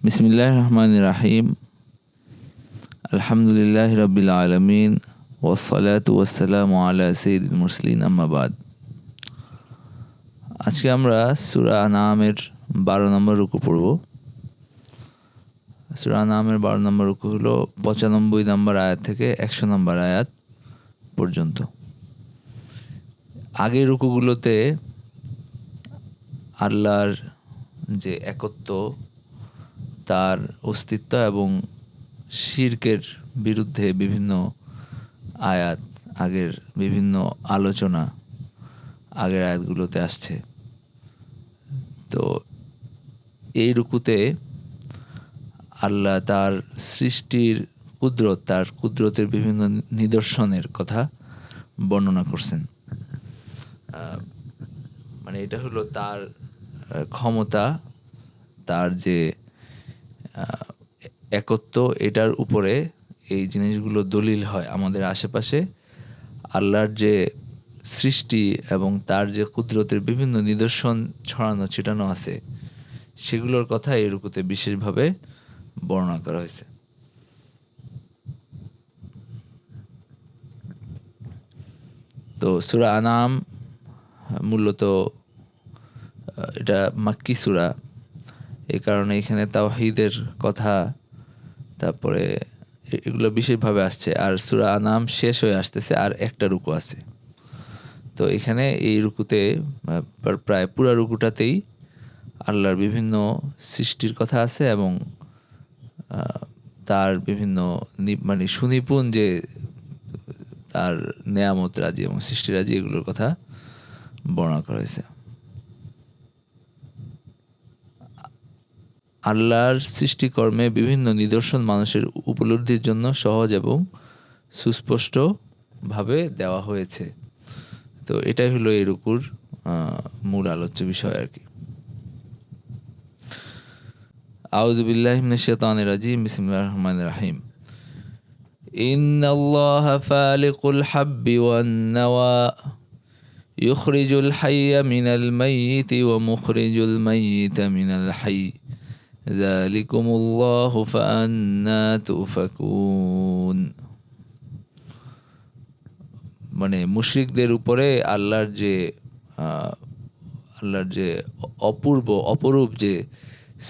বিসমিল্লাহির রহমানির রহিম। আলহামদুলিল্লাহি রাব্বিল আলামিন ওয়াসসালাতু ওয়াসসালামু আলা সাইয়্যিদিল মুরসালিন আম্মা বাদ। আজকে আমরা সূরা আনআমের 12 নম্বর রুকু পড়ব। সূরা আনআমের 12 নম্বর রুকু হলো 95 নম্বর আয়াত থেকে 100 নম্বর আয়াত পর্যন্ত। আগের রুকুগুলোতে আল্লাহর যে একত্ব, তার অস্তিত্ব এবং শিরকের বিরুদ্ধে বিভিন্ন আয়াত, আগের বিভিন্ন আলোচনা আগের আয়াতগুলোতে আসছে। তো এই রুকুতে আল্লাহ তার সৃষ্টির কুদরত, তার কুদরতের বিভিন্ন নিদর্শনের কথা বর্ণনা করছেন। মানে এটা হলো তার ক্ষমতা, তার যে একত্ব, এটার উপরে এই জিনিসগুলো দলিল হয়। আমাদের আশেপাশে আল্লাহর যে সৃষ্টি এবং তার যে কুদরতের বিভিন্ন নিদর্শন ছড়ানো ছিটানো আছে, সেগুলোর কথা এই রুকুতে বিশেষভাবে বর্ণনা করা হয়েছে। তো সূরা আনআম মূলত এটা মাক্কি সূরা, এই কারণে এখানে তাওহীদের কথা, তারপরে এগুলো বিশেষভাবে আসছে। আর সূরা আনআম শেষ হয়ে আসতেছে, আর একটা রুকু আছে। তো এখানে এই রুকুতে প্রায় পুরা রুকুটাতেই আল্লাহর বিভিন্ন সৃষ্টির কথা আছে এবং তার বিভিন্ন মানে সুনিপুণ যে তার নেয়ামত রাজি এবং সৃষ্টি রাজি, এগুলোর কথা বর্ণনা করা হয়েছে। আল্লাহর সৃষ্টিকর্মে বিভিন্ন নিদর্শন মানুষের উপলব্ধির জন্য সহজ এবং সুস্পষ্টভাবে দেওয়া হয়েছে। তো এটাই হলো এই রুকুর মূল আলোচ্য বিষয় আর কি। আউযু বিল্লাহি মিনাশ শাইতানির রাজিম। বিসমিল্লাহির রহমানির রহিম। ইন্নাল্লাহা ফালিকুল হাব্বি ওয়ান নাওয়া ইখরিজুল হাইয়্যা মিনাল মাইয়িতি ওয়া মুখরিজুল মাইয়িতা মিনাল হাইয়্যি যালিকুমুল্লাহু ফাআন্না তুফাকুন। মানে মুশরিকদের উপরে আল্লাহর যে অপরূপ যে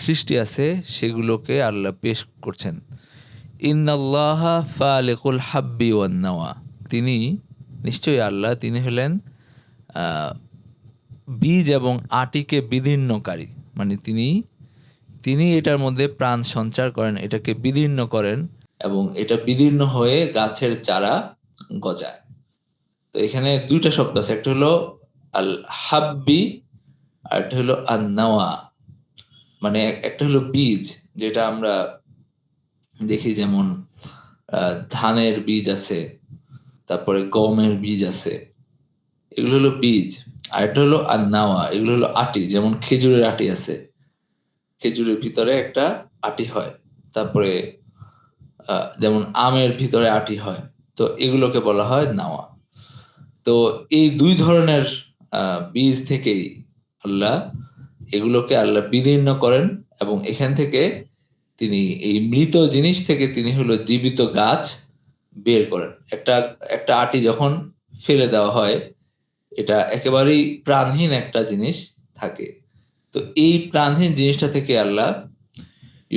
সৃষ্টি আছে, সেগুলোকে আল্লাহ পেশ করছেন। ইন্নাল্লাহা ফালিকুল হাব্বি ওয়ান নাওয়া, তিনি নিশ্চয়ই আল্লাহ, তিনি হলেন বীজ এবং আটিকে বিদীর্ণকারী। মানে তিনি এটার মধ্যে প্রাণ সঞ্চার করেন, এটাকে বিদীর্ণ করেন এবং এটা বিদীর্ণ হয়ে গাছের চারা গজায়। তো এখানে দুইটা শব্দ আছে, একটা হলো আল হাব্বি আর একটা হলো আন-নাওয়া। মানে একটা হলো বীজ, যেটা আমরা দেখি, যেমন ধানের বীজ আছে, তারপরে গমের বীজ আছে, এগুলো হলো বীজ। আর একটা হলো আন-নাওয়া, এগুলো হলো আটি। যেমন খেজুরের আটি আছে, খেজুরের ভিতরে একটা আটি হয়। তারপরে যেমন আমের ভিতরে আটি হয়। তো এগুলোকে বলা হয় নাওয়া। তো এই দুই ধরনের বীজ থেকেই এগুলোকে আল্লাহ বিদীর্ণ করেন এবং এখান থেকে তিনি এই মৃত জিনিস থেকে তিনি হলো জীবিত গাছ বের করেন। একটা আটি যখন ফেলে দেওয়া হয়, এটা একেবারেই প্রাণহীন একটা জিনিস থাকে। তো এই প্রাণহীন জিনিসটা থেকে আল্লাহ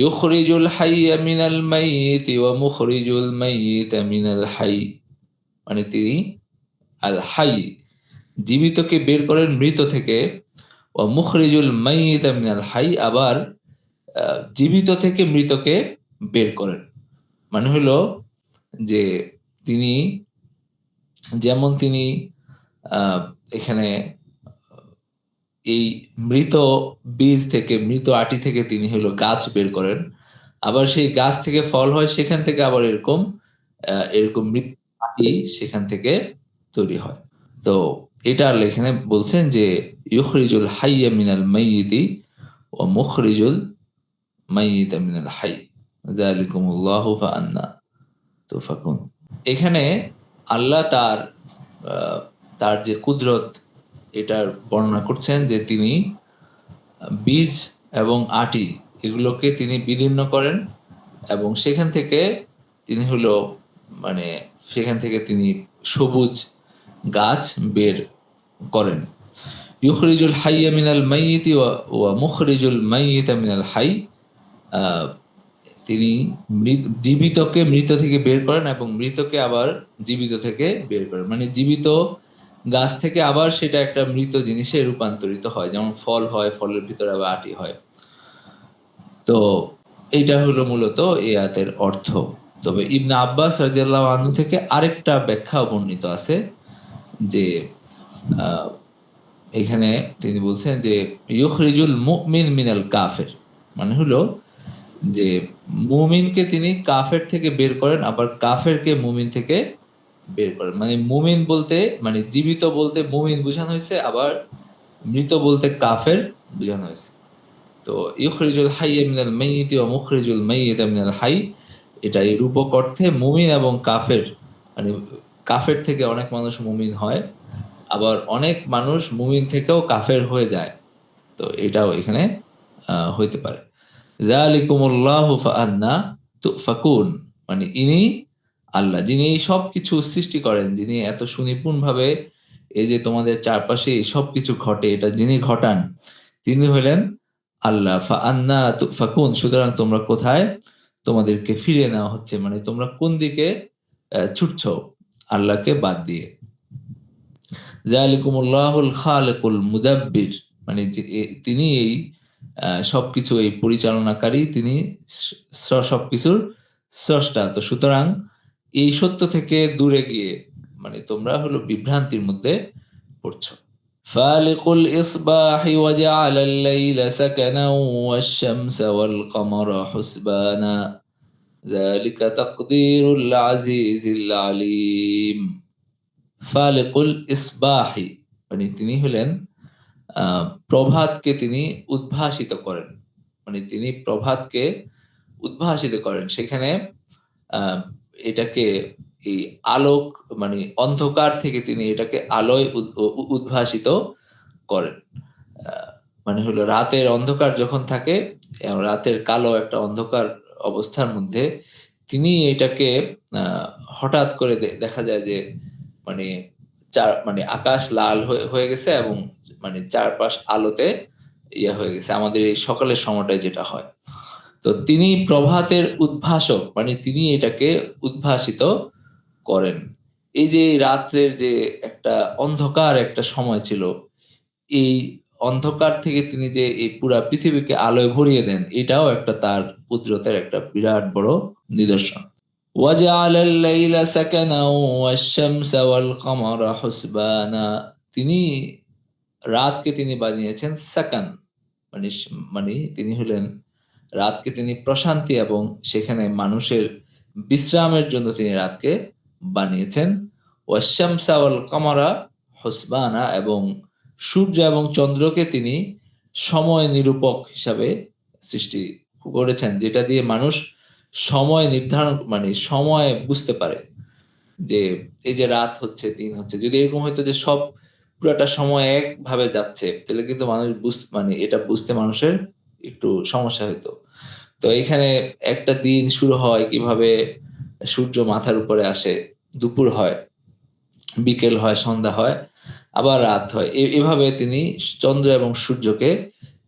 ইউখরিজুল হাইয়্যা মিনাল মাইয়িতি ওয়া মুখরিজুল মাইয়িতা মিনাল হাইয়্যি, মানে তিনি আল হাইয়্যি, জীবিতকে বের করেন মৃত থেকে, ওয়া মুখরিজুল মাইয়িতা মিনাল হাইয়্যি, আবার জীবিত থেকে মৃতকে বের করেন। মানে হলো যে তিনি এখানে এই মৃত বীজ থেকে, মৃত আটি থেকে তিনি হলো গাছ বের করেন, আবার সেই গাছ থেকে ফল হয়, সেখান থেকে আবার এরকম মৃত আটি সেখান থেকে তৈরি হয়। তো এটা আল্লাহ এখানে বলছেন যে ইউখরিজুল হাইয়্যা মিনাল মাইয়িতি ওয়া মুখরিজুল মাইয়িতা মিনাল হাইয়্যি যালিকুমুল্লাহু ফাআন্না তুফাকুন। এখানে আল্লাহ তার যে কুদরত, এটার বর্ণনা করছেন যে তিনি বীজ এবং আটি এগুলোকে তিনি বিদীর্ণ করেন এবং সেখান থেকে তিনি হলো মানে সেখান থেকে তিনি সবুজ গাছ বের করেন। ইউখরিজুল হাইয়া মিনাল মাইয়িতি ওয়া মুখরিজুল মাইয়িতা মিনাল হাই। আহ, তিনি জীবিতকে মৃত থেকে বের করেন এবং মৃতকে আবার জীবিত থেকে বের করেন, মানে জীবিত গাছ থেকে আবার সেটা একটা মৃত জিনিসে রূপান্তরিত হয়, যেমন ফল হয়, ফলের ভিতরে আবার আটি হয়। তো এইটা হলো মূলত এই আয়াতের অর্থ। তবে ইবনে আব্বাস রাদিয়াল্লাহু আনহু থেকে আরেকটা ব্যাখ্যা বর্ণিত আছে যে আহ, এখানে তিনি বলছেন যে ইউখরিজুল মুমিন মিনাল কাফের, মানে হলো যে মুমিনকে তিনি কাফের থেকে বের করেন, আবার কাফেরকে মুমিন থেকে বের করেন। মানে মুমিন বলতে মানে জীবিত বলতে মুমিন বোঝানো হয়েছে, আবার মৃত বলতে কাফের বোঝানো হয়েছে। তো ইউখরিজুল হাইয়া মিনাল মাইয়িতি ওয়া মুখরিজুল মাইয়িতা মিনাল হাই, এটা এই রূপক অর্থে মুমিন এবং কাফের, মানে কাফের থেকে অনেক মানুষ মুমিন হয়, আবার অনেক মানুষ মুমিন থেকেও কাফের হয়ে যায়। তো এটাও এখানে হইতে পারে। যালিকুমুল্লাহু ফাআন্না তুফাকুন, মানে ইনি আল্লাহ যিনি এই সবকিছু সৃষ্টি করেন, যিনি এত সুনিপুণভাবে এই যে তোমাদের চারপাশে এই সবকিছু ঘটে এটা যিনি ঘটান, তিনি হলেন আল্লাহ। ফাআন্না তুফাকুন, সুতরাং তোমরা কোথায় তোমাদেরকে ফিরিয়ে নেওয়া হচ্ছে, মানে তোমরা কোন দিকে ছুটছো আল্লাহকে বাদ দিয়ে। যালিকুমুল্লাহুল খালিকুল মুদাব্বির, মানে তিনি এই সবকিছু এই পরিচালনাকারী, তিনি সবকিছুর স্রষ্টা। তো সুতরাং এই সত্য থেকে দূরে গিয়ে মানে তোমরা হলো বিভ্রান্তির মধ্যে পড়ছো। ফালিকুল ইসবাহি ওয়াজআলা আল-লাইলা সাকানাও ওয়াশ-শামসা ওয়াল-কমারা হুসবানা যালিকা তাকদীরুল আজিজিল আলীম। ফালিকুল ইসবাহি, মানে তিনি হলেন প্রভাতকে তিনি উদ্ভাসিত করেন, মানে তিনি প্রভাতকে উদ্ভাসিত করেন। সেখানে আহ, এটাকে এই আলোক মানে অন্ধকার থেকে তিনি এটাকে আলোয় উদ্ভাসিত করেন। আহ, মানে হলো রাতের অন্ধকার যখন থাকে, রাতের কালো একটা অন্ধকার অবস্থার মধ্যে তিনি এটাকে আহ, হঠাৎ করে দেখা যায় যে মানে মানে আকাশ লাল হয়ে গেছে এবং মানে চারপাশ আলোতে হয়ে গেছে, আমাদের এই সকালের সময়টায় যেটা হয়। তো তিনি প্রভাতের উদ্ভাসক, মানে তিনি এটাকে উদ্ভাসিত করেন। এই যে রাত্রের যে একটা অন্ধকার একটা সময় ছিল, এই অন্ধকার থেকে তিনি যে এই পুরা পৃথিবীকে আলোয় ভরিয়ে দেন, এটাও একটা তার কুদরতের একটা বিরাট বড় নিদর্শন। وَجَعَلَ اللَّيْلَ سَكَنًا وَالشَّمْسَ وَالْقَمَرَ حُسْبَانًا, তিনি রাতকে তিনি বানিয়েছেন সাকান, মানে মানে তিনি হলেন রাতকে তিনি প্রশান্তি এবং সেখানে মানুষের বিশ্রামের জন্য তিনি রাতকে বানিয়েছেন। ওয়াশ-শামসা ওয়াল কামারা হুসবানা, এবং সূর্য এবং চন্দ্রকে তিনি সময় নিরূপক হিসাবে সৃষ্টি করেছেন, যেটা দিয়ে মানুষ সময় নির্ধারণ মানে সময় বুঝতে পারে যে এই যে রাত হচ্ছে দিন হচ্ছে। যদি এরকম হইতো যে সব পুরাটা সময় একভাবে যাচ্ছে তাহলে কিন্তু মানুষ মানে এটা বুঝতে মানুষের একটু সমস্যা হইতো। তো এখানে একটা দিন শুরু হয় কিভাবে, সূর্য মাথার উপরে আসে, দুপুর হয়, বিকেল হয়, সন্ধ্যা হয়, আবার রাত হয়। এভাবে তিনি চন্দ্র এবং সূর্যকে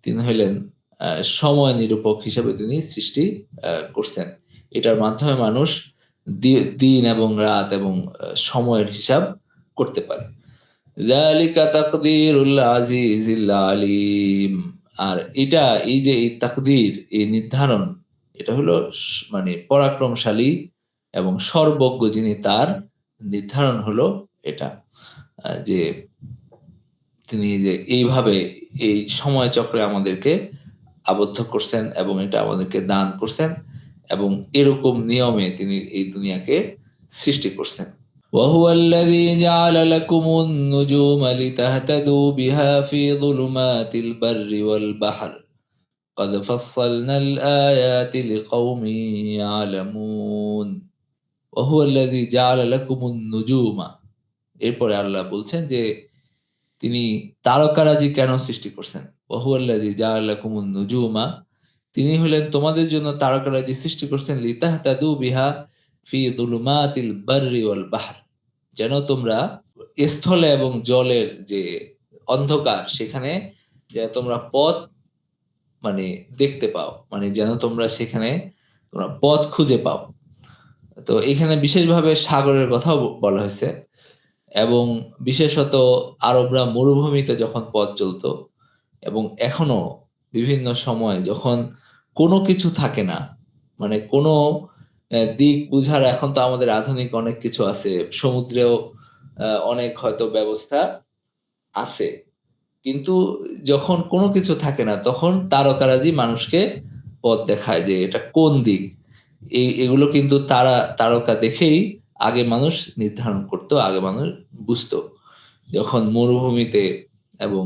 তিনি হইলেন সময় নিরূপক হিসেবে তিনি সৃষ্টি করছেন। এটার মাধ্যমে মানুষ দিন এবং রাত এবং সময়ের হিসাব করতে পারে। যালিকা তাকদীরুল আজিজিল আলীম। আর এটা এই যে এই তাকদীর, এই নির্ধারণ, এটা হলো মানে পরাক্রমশালী এবং সর্বজ্ঞ যিনি, তার নির্ধারণ হলো এটা। যে তিনি যে এইভাবে এই সময় চক্রে আমাদেরকে আবদ্ধ করছেন এবং এটা আমাদেরকে দান করছেন এবং এরকম নিয়মে তিনি এই দুনিয়াকে সৃষ্টি করছেন। وهو الذي جعل لكم النجوم لتهتدوا بها في ظلمات البر والبحر قد فصلنا الآيات لقوم يعلمون وهو الذي جعل لكم النجوم। এরপরে আল্লাহ বলছেন যে তিনি তারকারাজি কেন সৃষ্টি করছেন। ওহুয়াল্লাযী জাআলা লাকুমুন নুজুমা, তিনি হলেন তোমাদের জন্য তারকারাজি সৃষ্টি করছেন লিতাহতাদু বিহা ফি যুলুমাতিল বাররি ওয়াল বাহর, যেন তোমরা স্থলে এবং জলের যে অন্ধকার সেখানে যেন তোমরা পথ মানে দেখতে পাও, মানে যেন তোমরা সেখানে তোমরা পথ খুঁজে পাও। তো এখানে বিশেষভাবে সাগরের কথাও বলা হয়েছে এবং বিশেষত আরবরা মরুভূমিতে যখন পথ চলতো এবং এখনো বিভিন্ন সময় যখন কোনো কিছু থাকে না, মানে কোনো দিক বুঝার, এখন তো আমাদের আধুনিক অনেক কিছু আছে, সমুদ্রেও অনেক হয়তো ব্যবস্থা আছে, কিন্তু যখন কোনো কিছু থাকে না তখন তারকারাজি মানুষকে পথ দেখায় যে এটা কোন দিক। এগুলো কিন্তু তারকা দেখেই আগে মানুষ নির্ধারণ করতো, আগে মানুষ বুঝতো। যখন মরুভূমিতে এবং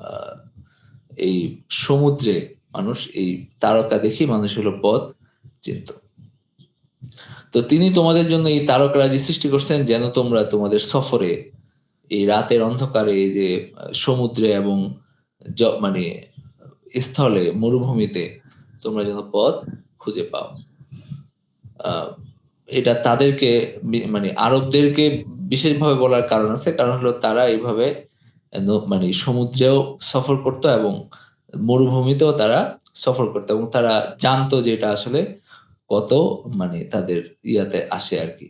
আহ, এই সমুদ্রে মানুষ এই তারকা দেখেই মানুষ হলো পথ চিনত। তো তিনি তোমাদের জন্য এই তারকারাজি সৃষ্টি করছেন যেন তোমরা তোমাদের সফরে এই রাতের অন্ধকারে এই যে সমুদ্রে এবং মানে স্থলে মরুভূমিতে তোমরা যেন পথ খুঁজে পাও। আহ, এটা তাদেরকে মানে আরবদেরকে বিশেষভাবে বলার কারণ আছে, কারণ হলো তারা এইভাবে মানে সমুদ্রেও সফর করতো এবং মরুভূমিতেও তারা সফর করতো এবং তারা জানতো যে এটা আসলে কত মানে তাদের ইয়াতে আসে আর কি।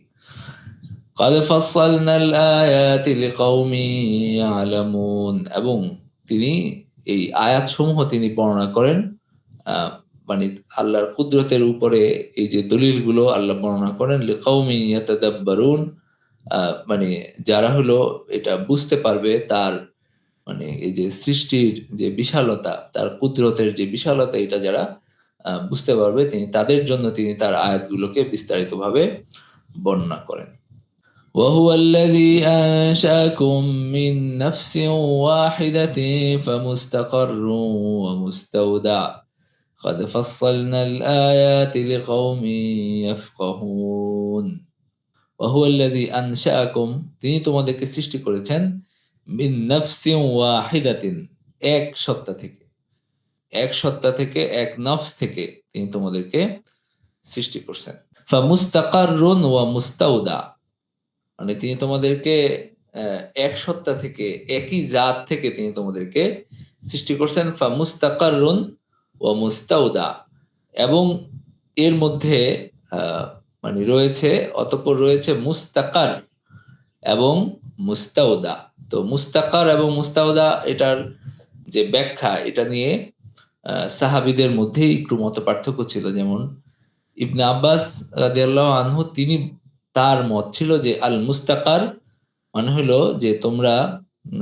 قد فصلنا الآيات لقوم يعلمون, এবং তিনি এই আয়াতসমূহ তিনি বর্ণনা করেন আহ, মানে আল্লাহর কুদরতের উপরে এই যে দলিলগুলো আল্লাহ বর্ণনা করেন লিকাউমি ইয়াতাদাব্বারুন, মানে যারা হলো এটা বুঝতে পারবে তার মানে এই যে সৃষ্টির যে বিশালতা, তার কুদরতের যে বিশালতা, এটা যারা বুঝতে পারবে তিনি তাদের জন্য তিনি তার আয়াতগুলোকে বিস্তারিতভাবে বর্ণনা করেন। وهو الذي أنشأكم من نفس واحدة فمستقر ومستودع قد فصلنا الآيات لقوم يفقهون وهو الذي أنشأكم, তিনি তোমাদেরকে সৃষ্টি করেছেন মিন নাফসিন ওয়াহিদাতিন, এক সত্তা থেকে, এক সত্তা থেকে, এক নফস থেকে তিনি তোমাদেরকে সৃষ্টি করছেন। ফামুস্তাকাররুন ওয়া মুস্তাউদা, মানে তিনি তোমাদেরকে এক সত্তা থেকে, একই জাত থেকে তিনি তোমাদেরকে সৃষ্টি করছেন। ফামুস্তাকাররুন ওয়া মুস্তাউদা, এবং এর মধ্যে আহ, মানে রয়েছে, অতঃপর রয়েছে মুস্তাকার এবং মুস্তাউদা। তো মুস্তাকার এবং মুস্তাউদা এটার যে ব্যাখ্যা, এটা নিয়ে সাহাবীদের মধ্যেই একটু মতপার্থক্য ছিল। যেমন ইবনে আব্বাস রাদিয়াল্লাহু আনহু, তিনি তার মত ছিল যে আল মুস্তাকার মানে হলো যে তোমরা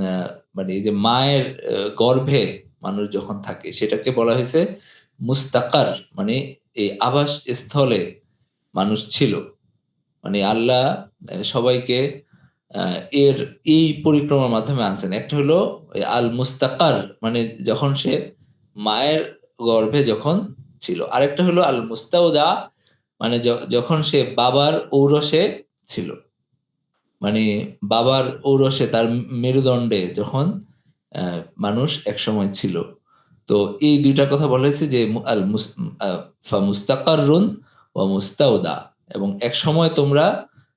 আহ, মানে এই যে মায়ের গর্ভে মানুষ যখন থাকে সেটাকে বলা হয়েছে মুস্তাকার, মানে এই আবাস স্থলে মানুষ ছিল। মানে আল্লাহ সবাইকে এর এই পরিক্রমার মাধ্যমে আনছেন। একটা হলো ওই আল মুস্তাকার, মানে যখন সে মায়ের গর্ভে যখন ছিল। আরেকটা হলো আল মুস্তাউদা, মানে যখন সে বাবার ঔরসে ছিল, মানে বাবার ঔরসে তার মেরুদণ্ডে যখন মানুষ একসময় ছিল। তো এই দুইটা কথা বলা হয়েছে যে আল মুস্তাকাররুন ওয়া মুস্তাউদা, এবং এক সময় তোমরা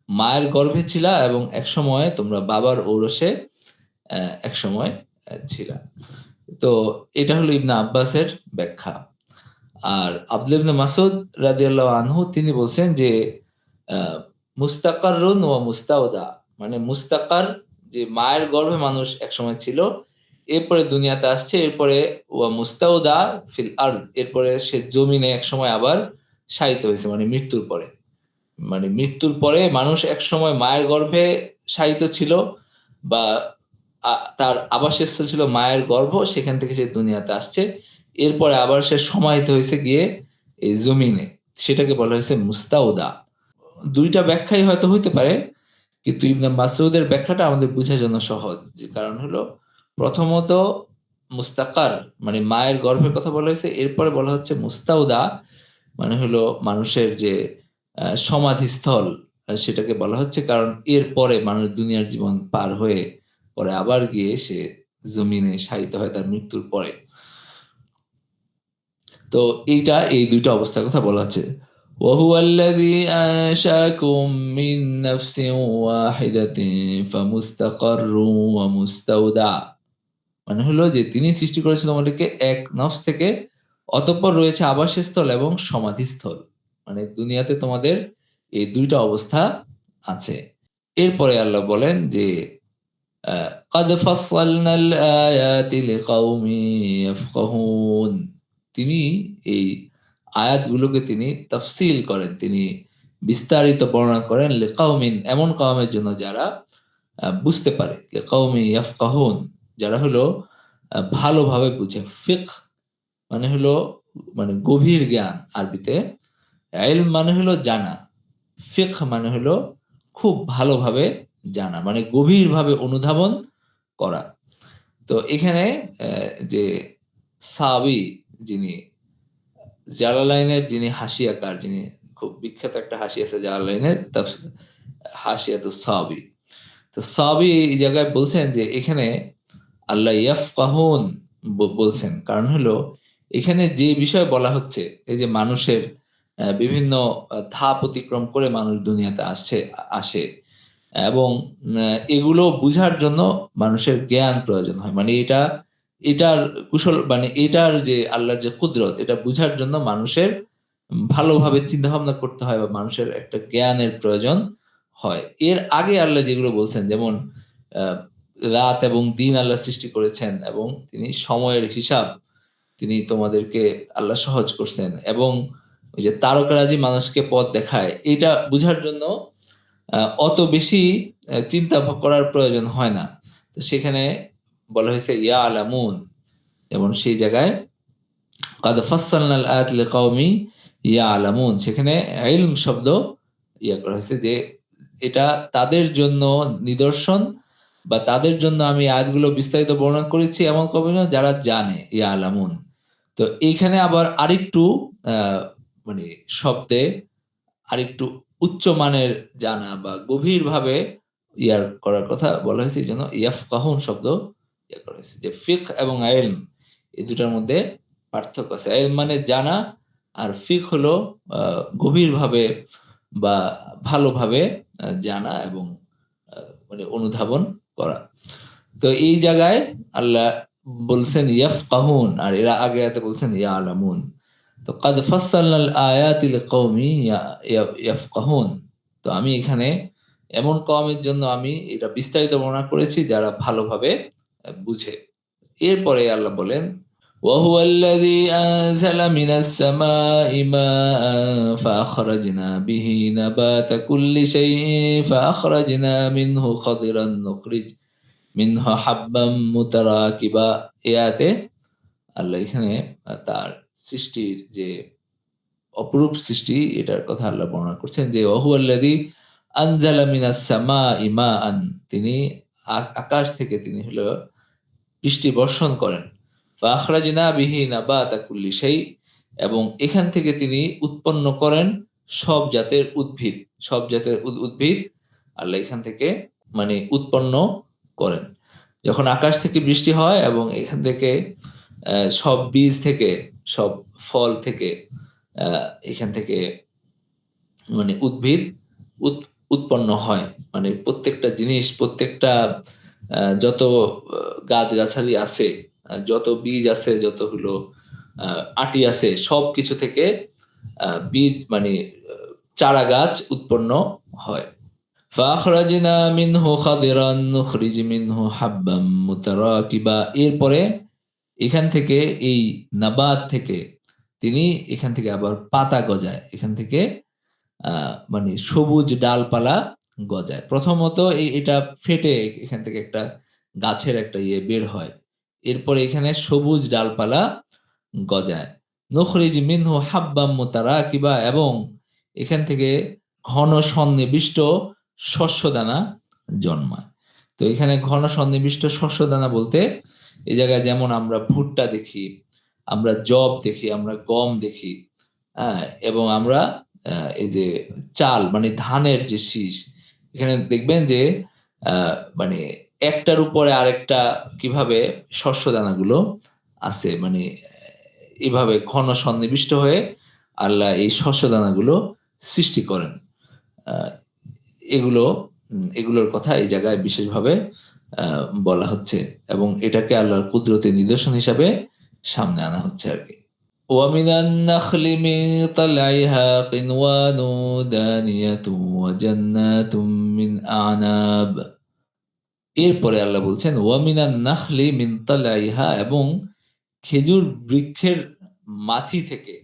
মায়ের গর্ভে ছিলা এবং এক সময় তোমরা বাবার ঔরসে এক সময় ছিলা। তো এটা হলো ইবনে আব্বাসের ব্যাখ্যা। আর আব্দুল্লাহ ইবনে মাসউদ রাদিয়াল্লাহু আনহু তিনি বলছেন যে আহ, মুস্তাকাররুন ওয়া মুস্তাউদা, মানে মুস্তাকার যে মায়ের গর্ভে মানুষ একসময় ছিল, এরপরে দুনিয়াতে আসছে, এরপরে ওয়া মুস্তাউদা ফিল আরদ, এরপরে সে জমিনে একসময় আবার শায়িত হয়েছে, মানে মৃত্যুর পরে। মানে মৃত্যুর পরে মানুষ একসময় মায়ের গর্ভে শায়িত ছিল বা তার আবাসস্থল ছিল মায়ের গর্ভ, সেখান থেকে সে দুনিয়াতে আসছে, এরপরে আবার সে সমাহিত হয়েছে গিয়ে এই জমিনে, সেটাকে বলা হয়েছে মুস্তাউদা। দুইটা ব্যাখ্যাই হয়তো হইতে পারে, কিন্তু ইবনে মাসউদের ব্যাখ্যাটা আমাদের বোঝার জন্য সহজ। যে কারণ হলো প্রথমত মুস্তাকার মানে মায়ের গর্ভের কথা বলা হয়েছে, এরপরে বলা হচ্ছে মুস্তাউদা মানে হলো মানুষের যে সমাধিস্থল, সেটাকে বলা হচ্ছে কারণ এরপরে মানুষ দুনিয়ার জীবন পার হয়ে পরে আবার গিয়ে সে জমিনে শায়িত হয় তার মৃত্যুর পরে। তো এই ২ টা অবস্থার কথা বলা হচ্ছে। وَهُوَ الَّذِي أَنشَأَكُم مِّن نَّفْسٍ وَاحِدَةٍ فَمُسْتَقَرٌّ وَمُسْتَوْدَعٌ। মানে হলো যে তিনি সৃষ্টি করেছেন তোমাদেরকে এক নফস থেকে, অতঃপর রয়েছে আবাসস্থল এবং সমাধিস্থল। মানে দুনিয়াতে তোমাদের এই ২ টা অবস্থা আছে। এরপরে আল্লাহ বলেন যে আ قَدْ فَصَّلْنَا الْآيَاتِ لِقَوْمٍ يَفْقَهُونَ। তিনি এই আয়াতগুলোকে তিনি তাফসীল করেন। তিনি বিস্তারিত বর্ণনা করেন লিকাউমিন, এমন কওমের জন্য যারা বুঝতে পারে। লিকাউমি ইয়াফকাহুন, যারা হলো ভালোভাবে বুঝে। ফিকহ মানে হলো মানে গভীর জ্ঞান আরবিতে। ইলম মানে হলো জানা। ফিকহ মানে হলো খুব ভালোভাবে জানা। মানে গভীরভাবে অনুধাবন করা। তো এখানে যে সাবি, যিনি জালালাইনের যিনি হাসিয়াকার, যিনি খুব বিখ্যাত একটা হাসি আছে জালালাইনের, হাসিয়াতুস সাবি। তো সাবি এই জায়গায় বলছেন যে এখানে আল্লাহ ইয়াফকাহুন বলছেন। কারণ হলো এখানে যে বিষয় বলা হচ্ছে, এই যে মানুষের বিভিন্ন ধাপ অতিক্রম করে মানুষ দুনিয়াতে আসে এবং এগুলো বুঝার জন্য মানুষের জ্ঞান প্রয়োজন হয়। মানে এটার কুশল মানে এটার যে আল্লাহর যে কুদরত, এটা বুঝার জন্য মানুষের ভালোভাবে চিন্তাভাবনা করতে হয় বা মানুষের একটা জ্ঞানের প্রয়োজন হয়। এর আগে আল্লাহ যেগুলো বলছেন, যেমন আ রাত এবং দিন আল্লাহ সৃষ্টি করেছেন এবং তিনি সময়ের হিসাব তিনি তোমাদেরকে আল্লাহ সহজ করছেন এবং ওই যে তারকারাজি মানুষকে পথ দেখায়, এটা বুঝার জন্য অত বেশি চিন্তা করার প্রয়োজন হয় না। তো সেখানে বলা হয়েছে ইয়ালামুন। যেমন সেই জায়গায় কাদ ফাসসালনাল আয়াত লিকাওমি ইয়ালামুন, সেখানে ইলম শব্দ করা হয়েছে যে এটা তাদের জন্য নিদর্শন বা তাদের জন্য আমি আয়াতগুলো বিস্তারিত বর্ণনা করেছি এমন কওমের জন্য যারা জানে, ইয়ালামুন। তো এইখানে আবার আরেকটু আ মানে শব্দে আরেকটু উচ্চমানের জানা বা গভীরভাবে করার কথা বলা হয়েছে। এজন্য ইয়াফকাহুন শব্দ করা হয়েছে। যে ফিকহ এবং ইলম এই ২ টার মধ্যে পার্থক্য আছে। ইলম মানে জানা, আর ফিকহ হলো আ গভীরভাবে বা ভালোভাবে জানা এবং আ মানে অনুধাবন করা। তো এই জায়গায় আল্লাহ বলছেন ইয়াফকাহুন, আর এরা আগে আয়াতে বলছেন ইয়ালামুন। তো কাদ ফাসসালনাল আয়াতি লিকাওমি ইয়াফকাহুন। তো আমি এখানে এমন কওমের জন্য আমি এটা বিস্তারিত বর্ণনা করেছি যারা ভালোভাবে বুঝে। এরপরে আল্লাহ বলেন, وَهُوَ الَّذِي أَنزَلَ مِنَ السَّمَاءِ مَاءً فَأَخْرَجْنَا بِهِ نَبَاتَ كُلِّ شَيْءٍ فَأَخْرَجْنَا مِنْهُ خَضِرًا نُخْرِجُ مِنْهُ حَبًّا مُتَرَاكِبًا। এই আয়াতে আল্লাহ এখানে তার সৃষ্টির যে অপরূপ সৃষ্টি, এটার কথা আল্লাহ বর্ণনা করছেন যে ওয়াহুয়াল্লাযী আনজালা মিনাস সামাই মাআন, তিনি আকাশ থেকে তিনি হলো বৃষ্টি বর্ষণ করেন। ফাআখরাজনা বিহি নাবাতা কুল্লি শাই, এবং এখান থেকে তিনি উৎপন্ন করেন সব জাতের উদ্ভিদ। সব জাতের উদ্ভিদ আল্লাহ এখান থেকে মানে উৎপন্ন করেন। যখন আকাশ থেকে বৃষ্টি হয় এবং এখান থেকে সব বীজ থেকে, সব ফল থেকে আ এখান থেকে মানে উদ্ভিদ উৎ উৎপন্ন হয়। মানে প্রত্যেকটা জিনিস, প্রত্যেকটা যত গাছ-গাছালি আছে, যত বীজ আছে, যত হলো আ আটি আছে, সবকিছু থেকে বীজ মানে চারা গাছ উৎপন্ন হয়। فَأَخْرَجْنَا مِنْهُ خَضِرًا نُخْرِجُ مِنْهُ حَبًّا مُتَرَاكِبًا। এরপরে এখান থেকে এই নাবাত থেকে তিনি এখান থেকে আবার পাতা গজায়। এখান থেকে আ মানে সবুজ ডালপালা গজায়। প্রথমত এটা ফেটে এখান থেকে একটা গাছের একটা বের হয়। এরপরে এখানে সবুজ ডালপালা গজায়। নুখরিজ মিনহু হাব্বাম মুতারাকিবা, এবং এখান থেকে ঘন সন্নিবিষ্ট শস্যদানা জন্মায়। তো এখানে ঘন সন্নিবিষ্ট শস্যদানা বলতে এই জায়গায় যেমন আমরা ভুট্টা দেখি, আমরা যব দেখি, আমরা গম দেখি, হ্যাঁ? এবং আমরা আ এই যে চাল মানে ধানের যে শীষ, এখানে দেখবেন যে আ মানে একটার উপরে আরেকটা কিভাবে শস্য দানাগুলো আছে। মানে এভাবে ঘন সন্নিবিষ্ট হয়ে আল্লাহ এই শস্য দানাগুলো সৃষ্টি করেন। আ এগুলো এগুলোর কথা এই জায়গায় বিশেষভাবে আ বলা হচ্ছে এবং এটাকে আল্লাহর কুদরতের নিদর্শন হিসাবে সামনে আনা হচ্ছে আরকি। ومن النخل من طلعها قنوان دانية وجنات من أعناب এরপরে আল্লাহ বলছেন ওয়ামিনান নাখলি মিন তালাইহা এবং খেজুর বৃক্ষের মাথি থেকে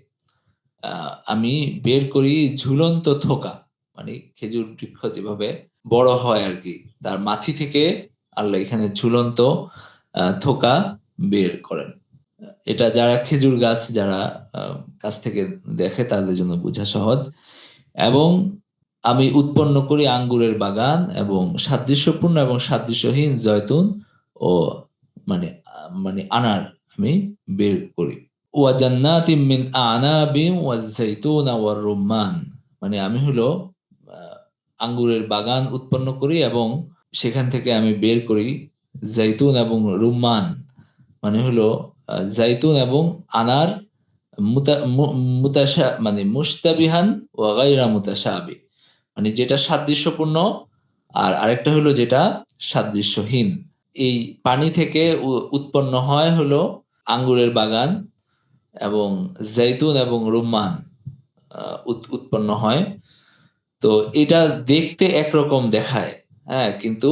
আমি বের করি ঝুলন্ত থোকা। মানে খেজুর বৃক্ষ যেভাবে বড় হয় আরকি, তার মাথি থেকে আল্লাহ এখানে ঝুলন্ত থোকা বের করেন। এটা যারা খেজুর গাছ যারা আ কাছ থেকে দেখে তাদের জন্য বোঝা সহজ। এবং আমি উৎপন্ন করি আঙ্গুরের বাগান এবং সাদৃশ্যপূর্ণ এবং সাদৃশ্যহীন জয়তুন ও মানে মানে আনার আমি বের করি। ওয়া জান্নাতিম মিন আনাবিন ওয়াজ যাইতুনা ওয়ার রুম্মান। মানে আমি হলো আ আঙ্গুরের বাগান উৎপন্ন করি এবং সেখান থেকে আমি বের করি যাইতুন এবং রুম্মান। মানে হলো যাইতুন এবং আনার মুতা মু মানে মুশতাবিহান ওয়া গায়রা মুতাশাবি। মানে যেটা সাদৃশ্যপূর্ণ আর আরেকটা হলো যেটা সাদৃশ্যহীন। এই পানি থেকে উৎপন্ন হয় হলো আঙ্গুরের বাগান এবং জৈতুন এবং রুম্মান আ উৎপন্ন হয়। তো এটা দেখতে একরকম দেখায়, হ্যাঁ? কিন্তু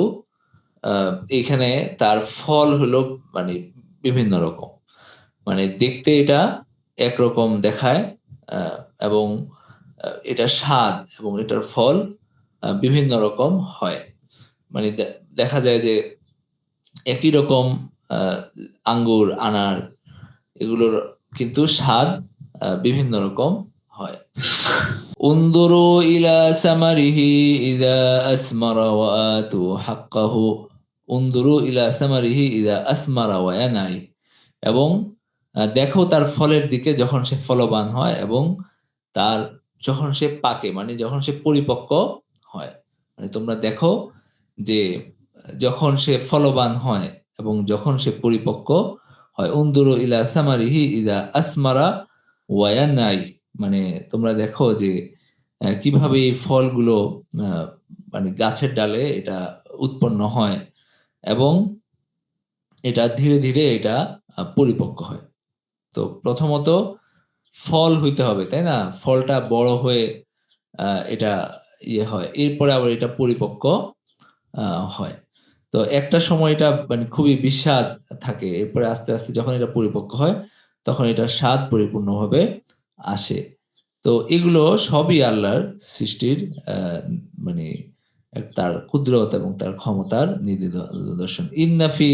আ এখানে তার ফল হলো মানে বিভিন্ন রকম। মানে দেখতে এটা একরকম দেখায় আ এবং এটার স্বাদ এবং এটার ফল বিভিন্ন রকম হয়। মানে দেখা যায় যে একই রকম আ আঙ্গুর, আনার এগুলোর কিন্তু স্বাদ বিভিন্ন রকম হয়। উনদুরু ইলা সামারিহি ইযা আসমারা ওয়া আতু হাক্কাহু উনদুরু ইলা সামারিহি ইযা আসমারা ওয়া ইয়ানাই এবং দেখো তার ফলের দিকে যখন সে ফলবান হয় এবং তার যখন সে পাকে মানে যখন সে পরিপক্ক হয়। মানে তোমরা দেখো যে যখন সে ফলবান হয় এবং যখন সে পরিপক্ক হয় উনদুরু ইলা সামারিহি ইযা আসমারা ওয়া ইয়ানাই মানে তোমরা দেখো যে কিভাবে এই ফলগুলো আ মানে গাছের ডালে এটা উৎপন্ন হয় এবং এটা ধীরে, ধীরে এটা পরিপক্ক হয়। তো প্রথমত ফল হইতে হবে, তাই না? ফলটা বড় হয়ে আ এটা হয়। এরপরে আবার এটা পরিপক্ক আ হয়। তো একটা সময় এটা মানে খুবই বিস্বাদ থাকে। এরপরে আস্তে, আস্তে যখন এটা পরিপক্ক হয়, তখন এটার স্বাদ পরিপূর্ণভাবে আসে। তো এগুলো সবই আল্লাহর সৃষ্টির আ মানে তার কুদরত এবং তার ক্ষমতার নিদর্শন। ইন্না ফি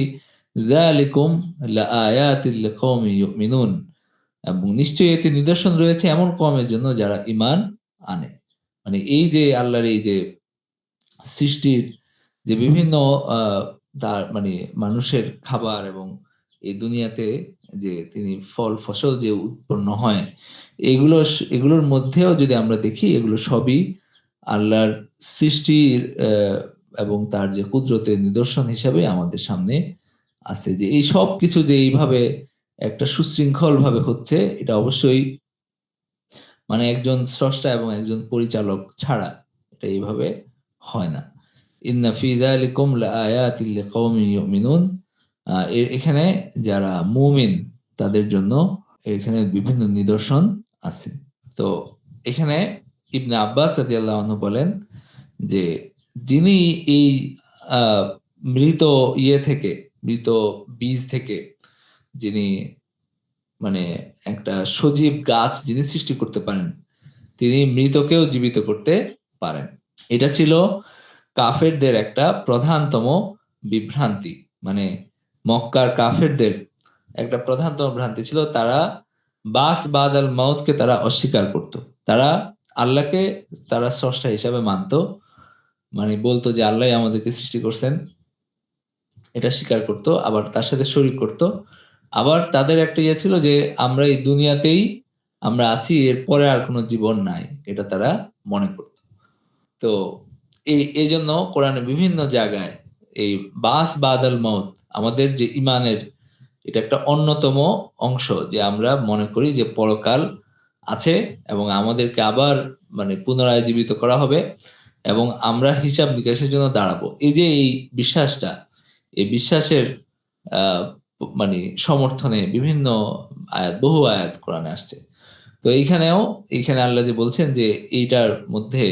যালিকুম লাআয়াতিল লিকাওমি ইউমিনুন এবং নিশ্চয়ই এতে নিদর্শন রয়েছে এমন কওমের জন্য যারা ঈমান আনে। মানে এই যে আল্লাহর এই যে সৃষ্টির যে বিভিন্ন আ তার মানে মানুষের খাবার এবং এই দুনিয়াতে যে তিনি ফল-ফসল যে উৎপন্ন হয়, এগুলোর মধ্যেও যদি আমরা দেখি এগুলো সবই আল্লাহর সৃষ্টির এবং তার যে কুদরতের নিদর্শন হিসাবে আমাদের সামনে আছে। যে এই সবকিছু যে এইভাবে একটা সুশৃঙ্খলভাবে হচ্ছে এটা অবশ্যই মানে একজন স্রষ্টা এবং একজন পরিচালক ছাড়া এটা এভাবে হয় না। ইন্না ফি যালিকুম লাআয়াতিল লিকাওমিন ইউমিনুন এখানে যারা মুমিন তাদের জন্য এখানে বিভিন্ন নিদর্শন আছে। তো এখানে ইবনে আব্বাস রাদিয়াল্লাহু আনহু বলেন যে যিনি এই আ মৃত থেকে, মৃত বীজ থেকে যিনি মানে একটা সজীব গাছ যিনি সৃষ্টি করতে পারেন, তিনি মৃতকেও জীবিত করতে পারেন। এটা ছিল কাফেরদের একটা প্রধানতম বিভ্রান্তি। মানে মক্কার কাফেরদের একটা প্রধানতম ভ্রান্তি ছিল তারা বাদাল মাউতকে তারা অস্বীকার করত। তারা আল্লাহকে তারা স্রষ্টা হিসাবে মানত। মানে বলত যে আল্লাহই আমাদেরকে সৃষ্টি করছেন। এটা স্বীকার করত। আবার তার সাথে শরিক করত। আবার তাদের একটা ইয়ে ছিল যে আমরা এই দুনিয়াতেই আমরা আছি এরপরে আর কোন জীবন নাই। এটা তারা মনে করত। তো এজন্য কোরআনের বিভিন্ন জায়গায় এই বাদাল মাউত আমাদের যে ইমানের এটা একটা অন্যতম অংশ যে আমরা মনে করি যে পরকাল আছে এবং আমাদেরকে আবার মানে পুনরায় জীবিত করা হবে এবং আমরা হিসাব নিকাশের জন্য দাঁড়াবো। এই যে এই বিশ্বাসটা, এই বিশ্বাসের আ মানে সমর্থনে বিভিন্ন আয়াত, বহু আয়াত কোরআনে আসছে। তো এইখানে আল্লাহ যে বলছেন যে এইটার মধ্যে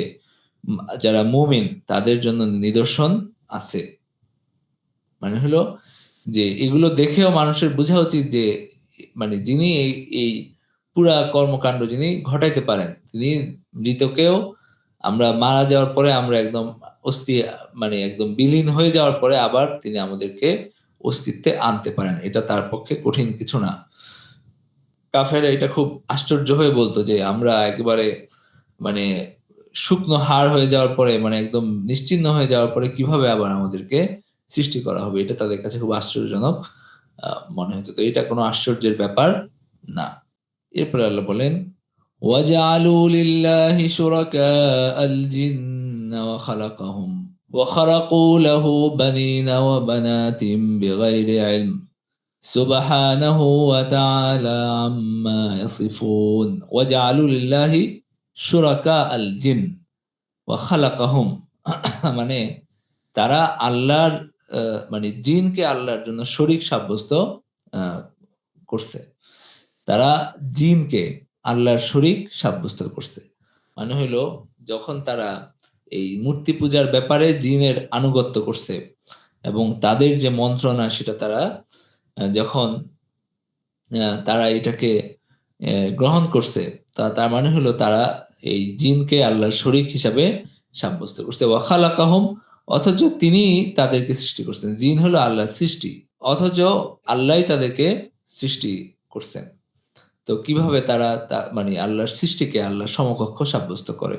যারা মুমিন তাদের জন্য নিদর্শন আছে। মানে হলো যে এগুলো দেখেও মানুষের বোঝা উচিত যে মানে যিনি এই পুরা কর্মকাণ্ড যিনি ঘটাইতে পারেন, তিনি মৃতকেও আমরা মারা যাওয়ার পরে আমরা একদম অস্থি মানে একদম বিলীন হয়ে যাওয়ার পরে আবার তিনি আমাদেরকে অস্তিত্বে আনতে পারেন। এটা তার পক্ষে কঠিন কিছু না। কাফেররা এটা খুব আশ্চর্য হয়ে বলত যে আমরা একেবারে মানে শুকনো হাড় হয়ে যাওয়ার পরে মানে একদম নিশ্চিহ্ন হয়ে যাওয়ার পরে কিভাবে আবার আমাদেরকে সৃষ্টি করা হবে? এটা তাদের কাছে খুব আশ্চর্যজনক মনে হতো। তো এটা কোনো আশ্চর্যের ব্যাপার না। এরপরে আল্লাহ বলেন, وَجَعَلُوا لِلَّهِ شُرَكَاءَ الْجِنَّ وَخَلَقَهُمْ وَخَرَقُوا لَهُ بَنِينَ وَبَنَاتٍ بِغَيْرِ عِلْمٍ سُبْحَانَهُ وَتَعَالَى عَمَّا يَصِفُونَ وَجَعَلُوا لِلَّهِ شُرَكَاءَ الْجِنِّ وَخَلَقَهُمْ মানে তারা আল্লাহর আ মানে জিনকে আল্লাহর জন্য শরীক সাব্যস্ত আ করছে। তারা জিনকে আল্লাহর শরীক সাব্যস্ত করছে। মানে হইলো যখন তারা এই মূর্তি পূজার ব্যাপারে জিনের আনুগত্য করছে এবং তাদের যে মন্ত্রণা সেটা তারা যখন তারা এটাকে গ্রহণ করছে, তার মানে হলো তারা এই জিনকে আল্লাহর শরীক হিসাবে সাব্যস্ত করছে। ওয়া খালাকাহুম অথচ তিনিই তাদেরকে সৃষ্টি করছেন। জিন হলো আল্লাহর সৃষ্টি। অথচ আল্লাহই তাদেরকে সৃষ্টি করছেন। তো কিভাবে তারা মানে আল্লাহর সৃষ্টিকে আল্লাহর সমকক্ষ সাব্যস্ত করে?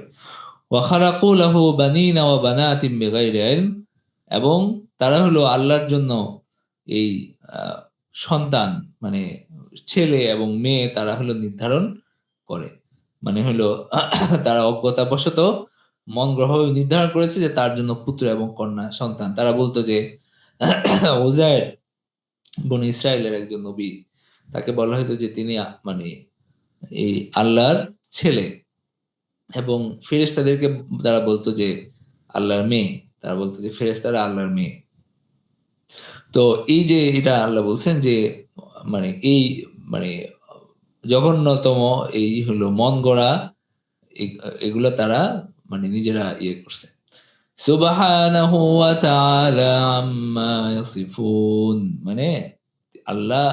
ওয়া খালাকু লাহু বানিনা ওয়া বানাতিন বিগাইরি ইলম এবং তারা হলো আল্লাহর জন্য এই আ সন্তান মানে ছেলে এবং মেয়ে তারা হলো নির্ধারণ করে। মানে হলো তারা অজ্ঞতাবশত মন গড়ভাবে নির্ধারণ করেছে যে তার জন্য পুত্র এবং কন্যা সন্তান। তারা বলত যে উজাইর বনী ইসরাইলের একজন নবী। তাকে বলা হইতো যে তিনি মানে এই আল্লাহর ছেলে এবং ফেরেশতাদেরকে তারা বলত যে আল্লাহর মেয়ে। তারা বলত যে ফেরেশতারা আল্লাহর মেয়ে। তো এই যে এটা আল্লাহ বলছেন যে মানে এই মানে জঘন্যতম এই হলো মন গড়া এগুলো তারা মানে নিজেরা ইয়ে করছে। সুবহানাহু ওয়া তাআলা আম্মা ইয়াসিফুন মানে আল্লাহ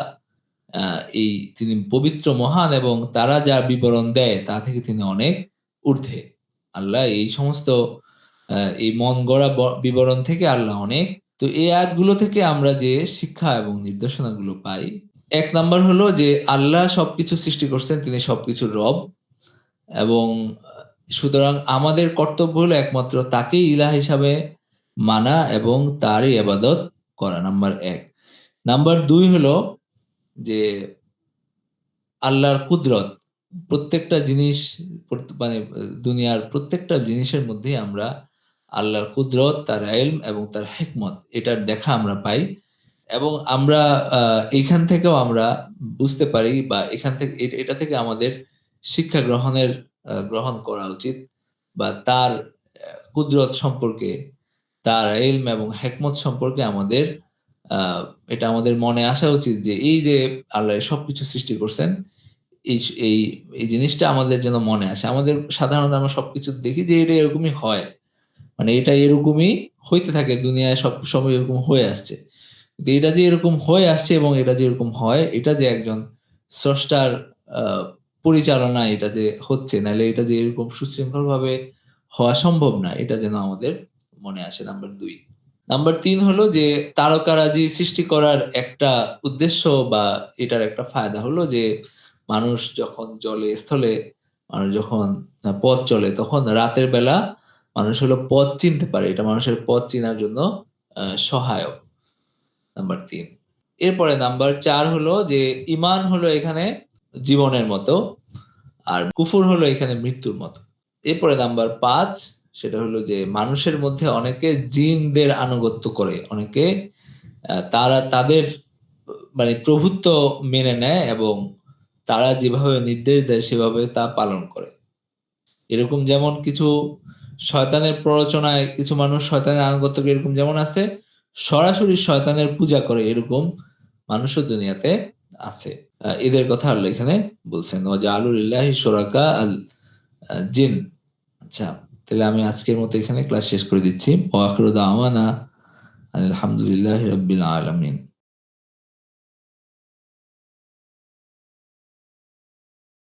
আ এই তিনি পবিত্র মহান এবং তারা যা বিবরণ দেয় তা থেকে তিনি অনেক ঊর্ধ্বে। আল্লাহ এই সমস্ত এই মন গড়া বিবরণ থেকে আল্লাহ অনেক। তো এই আয়াতগুলো থেকে আমরা যে শিক্ষা এবং নির্দেশনাগুলো পাই, ১ নাম্বার হলো যে আল্লাহ সবকিছু সৃষ্টি করছেন, তিনি সবকিছুর রব এবং সুতরাং আমাদের কর্তব্য হলো একমাত্র তাকেই ইলাহ হিসাবে মানা এবং তারই ইবাদত করা নাম্বার ১। নাম্বার ২ হলো যে আল্লাহর কুদরত। প্রত্যেকটা জিনিস মানে দুনিয়ার প্রত্যেকটা জিনিসের মধ্যেই আমরা আল্লাহর কুদরত, তার ইলম এবং তার হিকমত এটার দেখা আমরা পাই। এবং আমরা আ এইখান থেকেও আমরা বুঝতে পারি বা এখান থেকে এটা থেকে আমাদের শিক্ষা গ্রহণ করা উচিত বা তার কুদরত সম্পর্কে, তার ইলম এবং হিকমত সম্পর্কে আমাদের আ এটা আমাদের মনে আসা উচিত যে এই যে আল্লাহ সবকিছু সৃষ্টি করছেন, এই স এই এই জিনিসটা আমাদের যেন মনে আসে। আমাদের সাধারণত আমরা সবকিছু দেখি যে এটা এরকমই হয়। মানে এটা এরকমই হইতে থাকে দুনিয়ায় সবসময় এরকম হয়ে আসছে। কিন্তু এটা যে এরকম হয়ে আসছে এবং এটা যে এরকম হয়, এটা যে একজন স্রষ্টার আ পরিচালনায় এটা যে হচ্ছে, নাইলে এটা যে এরকম সুশৃঙ্খলভাবে হওয়া সম্ভব না, এটা যেন আমাদের মনে আসে নাম্বার ২। নাম্বার ৩ হলো যে তারকারাজি সৃষ্টি করার একটা উদ্দেশ্য বা এটার একটা ফায়দা হলো যে মানুষ যখন জলে স্থলে মানুষ যখন পথ চলে তখন রাতের বেলা মানুষ হলো পথ চিনতে পারে। এটা মানুষের পথ চিনার জন্য সহায়ক। নাম্বার ৩। এরপরে নাম্বার ৪ হলো যে ঈমান হলো এখানে জীবনের মতো। আর কুফর হলো এখানে মৃত্যুর মতো। এরপরে নাম্বার ৫ সেটা হলো যে মানুষের মধ্যে অনেকে জিনদের আনুগত্য করে। অনেকে তারা তাদের মানে প্রভুত্ব মেনে নেয় এবং তারা যেভাবে নির্দেশ দেয় সেভাবে তা পালন করে। এরকম যেমন কিছু শয়তানের প্ররোচনায় কিছু মানুষ শয়তানের আনুগত্য করে এরকম যেমন আছে, সরাসরি শয়তানের পূজা করে এরকম মানুষও দুনিয়াতে আছে। এদের কথা আল্লাহ এখানে বলছেন। ওয়াজআলু লিল্লাহি শুরাকা আল জিন। আচ্ছা, তাহলে আমি আজকের মতো এখানে ক্লাস শেষ করে দিচ্ছি। ওয়া আখিরু দাওয়ানা আলহামদুলিল্লাহি রাব্বিল আলামিন।